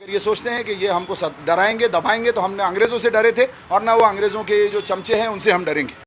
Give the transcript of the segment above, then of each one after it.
ये सोचते हैं कि ये हमको डराएंगे दबाएंगे, तो हमने अंग्रेज़ों से डरे थे और ना वो अंग्रेज़ों के जो चमचे हैं उनसे हम डरेंगे।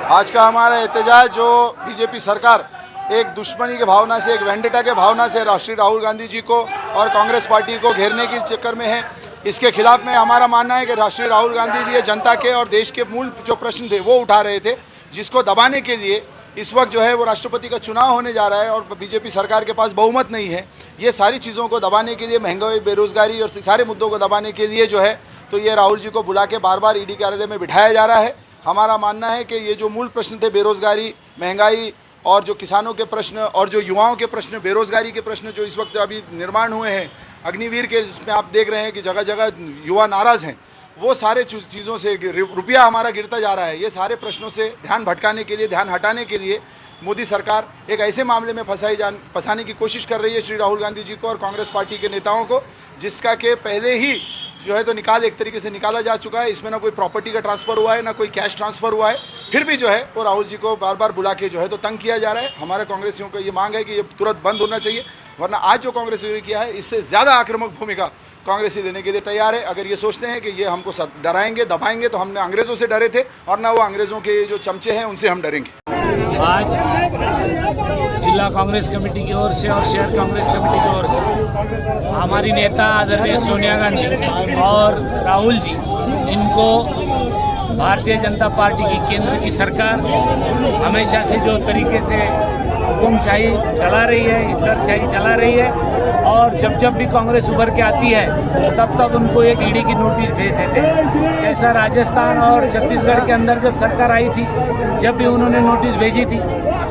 आज का हमारा एहतजाज जो बीजेपी सरकार एक दुश्मनी के भावना से, एक वेंडेटा के भावना से राष्ट्रीय राहुल गांधी जी को और कांग्रेस पार्टी को घेरने के चक्कर में है, इसके खिलाफ में हमारा मानना है कि राष्ट्रीय राहुल गांधी जी जनता के और देश के मूल जो प्रश्न थे वो उठा रहे थे, जिसको दबाने के लिए इस वक्त जो है वो राष्ट्रपति का चुनाव होने जा रहा है और बीजेपी सरकार के पास बहुमत नहीं है। ये सारी चीज़ों को दबाने के लिए, महंगाई, बेरोजगारी और सारे मुद्दों को दबाने के लिए जो है तो ये राहुल जी को बुला के बार बार ईडी कार्यालय में बिठाया जा रहा है। हमारा मानना है कि ये जो मूल प्रश्न थे, बेरोजगारी, महंगाई और जो किसानों के प्रश्न और जो युवाओं के प्रश्न, बेरोजगारी के प्रश्न जो इस वक्त अभी निर्माण हुए हैं अग्निवीर के, जिसमें आप देख रहे हैं कि जगह जगह युवा नाराज़ हैं, वो सारे चीज़ों से रुपया हमारा गिरता जा रहा है। ये सारे प्रश्नों से ध्यान भटकाने के लिए, ध्यान हटाने के लिए मोदी सरकार एक ऐसे मामले में फंसाने की कोशिश कर रही है श्री राहुल गांधी जी को और कांग्रेस पार्टी के नेताओं को, जिसका कि पहले ही जो है तो एक तरीके से निकाला जा चुका है। इसमें ना कोई प्रॉपर्टी का ट्रांसफ़र हुआ है, ना कोई कैश ट्रांसफ़र हुआ है, फिर भी जो है वो राहुल जी को बार बार बुला के जो है तो तंग किया जा रहा है। हमारे कांग्रेसियों को ये मांग है कि ये तुरंत बंद होना चाहिए, वरना आज जो कांग्रेसियों ने किया है इससे ज़्यादा आक्रामक भूमिका कांग्रेसी लेने के लिए तैयार है। अगर ये सोचते हैं कि ये हमको डराएंगे दबाएंगे, तो हमने अंग्रेज़ों से डरे थे और ना वो अंग्रेज़ों के जो चमचे हैं उनसे हम डरेंगे। आज जिला कांग्रेस कमेटी की ओर से और शहर कांग्रेस कमेटी की ओर से हमारी नेता आदरणीय सोनिया गांधी और राहुल जी, इनको भारतीय जनता पार्टी की केंद्र की सरकार हमेशा से जो तरीके से हुकुमशाही चला रही है, इख्तियारशाही चला रही है, और जब जब भी कांग्रेस उभर के आती है तब तब उनको एक ईडी की नोटिस भेज देते हैं। जैसा राजस्थान और छत्तीसगढ़ के अंदर जब सरकार आई थी, जब भी उन्होंने नोटिस भेजी थी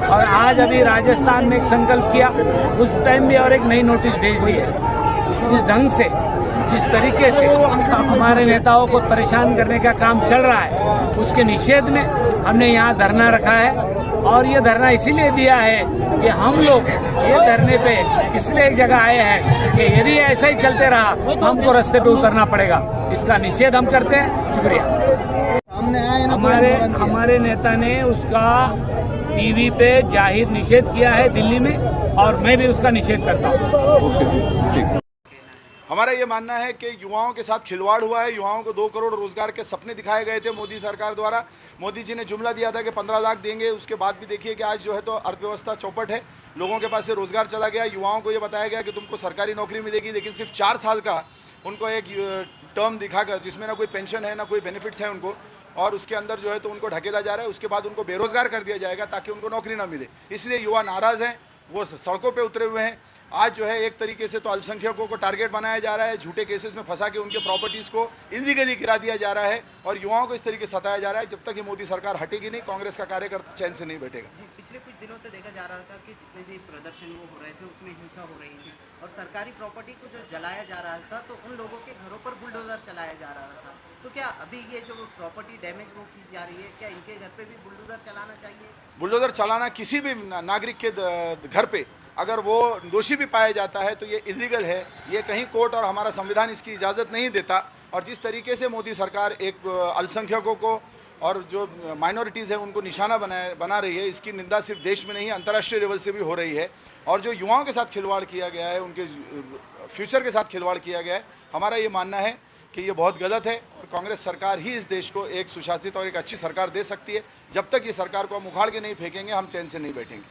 और आज अभी राजस्थान में एक संकल्प किया, उस टाइम भी और एक नई नोटिस भेज दी है। इस ढंग से, जिस तरीके से हमारे नेताओं को परेशान करने का काम चल रहा है, उसके निषेध में हमने यहाँ धरना रखा है। और ये धरना इसीलिए दिया है कि हम लोग ये धरने पे इसलिए एक जगह आए हैं कि यदि ऐसा ही चलते रहा हमको रास्ते पे उतरना पड़ेगा। इसका निषेध हम करते हैं। शुक्रिया। हमारे नेता ने उसका टीवी पे जाहिर निषेध किया है दिल्ली में, और मैं भी उसका निषेध करता हूँ। हमारा ये मानना है कि युवाओं के साथ खिलवाड़ हुआ है। युवाओं को 2 करोड़ रोजगार के सपने दिखाए गए थे मोदी सरकार द्वारा। मोदी जी ने जुमला दिया था कि 15 लाख देंगे, उसके बाद भी देखिए कि आज जो है तो अर्थव्यवस्था चौपट है, लोगों के पास से रोजगार चला गया। युवाओं को ये बताया गया कि तुमको सरकारी नौकरी मिलेगी, लेकिन सिर्फ 4 साल का उनको एक टर्म दिखाकर, जिसमें ना कोई पेंशन है ना कोई बेनिफिट्स है उनको, और उसके अंदर जो है तो उनको ढकेला जा रहा है। उसके बाद उनको बेरोजगार कर दिया जाएगा ताकि उनको नौकरी ना मिले। इसलिए युवा नाराज़ हैं, वो सड़कों पे उतरे हुए हैं। आज जो है एक तरीके से तो अल्पसंख्यकों को टारगेट बनाया जा रहा है, झूठे केसेस में फंसा के उनके प्रॉपर्टीज़ को इल्लीगली गिरा दिया जा रहा है, और युवाओं को इस तरीके से सताया जा रहा है। जब तक ये मोदी सरकार हटेगी नहीं, कांग्रेस का कार्यकर्ता चैन से नहीं बैठेगा। पिछले कुछ दिनों से देखा जा रहा था कि जितने भी प्रदर्शन वो हो रहे थे उसमें हिंसा हो रही थी, और सरकारी प्रॉपर्टी को जो जलाया जा रहा था तो उन लोगों के घरों पर बुलडोजर चलाया जा रहा था। तो क्या अभी ये जो प्रॉपर्टी डैमेज वो की जा रही है, क्या इनके घर पे भी बुलडोजर चलाना चाहिए? बुलडोजर चलाना किसी भी नागरिक के घर पे अगर वो दोषी भी पाया जाता है तो ये इलीगल है। ये कहीं कोर्ट और हमारा संविधान इसकी इजाज़त नहीं देता। और जिस तरीके से मोदी सरकार एक अल्पसंख्यकों को और जो माइनॉरिटीज़ हैं उनको निशाना बना रही है, इसकी निंदा सिर्फ देश में नहीं अंतर्राष्ट्रीय लेवल से भी हो रही है। और जो युवाओं के साथ खिलवाड़ किया गया है, उनके फ्यूचर के साथ खिलवाड़ किया गया है, हमारा ये मानना है कि ये बहुत गलत है। और कांग्रेस सरकार ही इस देश को एक सुशासित और एक अच्छी सरकार दे सकती है। जब तक ये सरकार को हम उखाड़ के नहीं फेंकेंगे, हम चैन से नहीं बैठेंगे।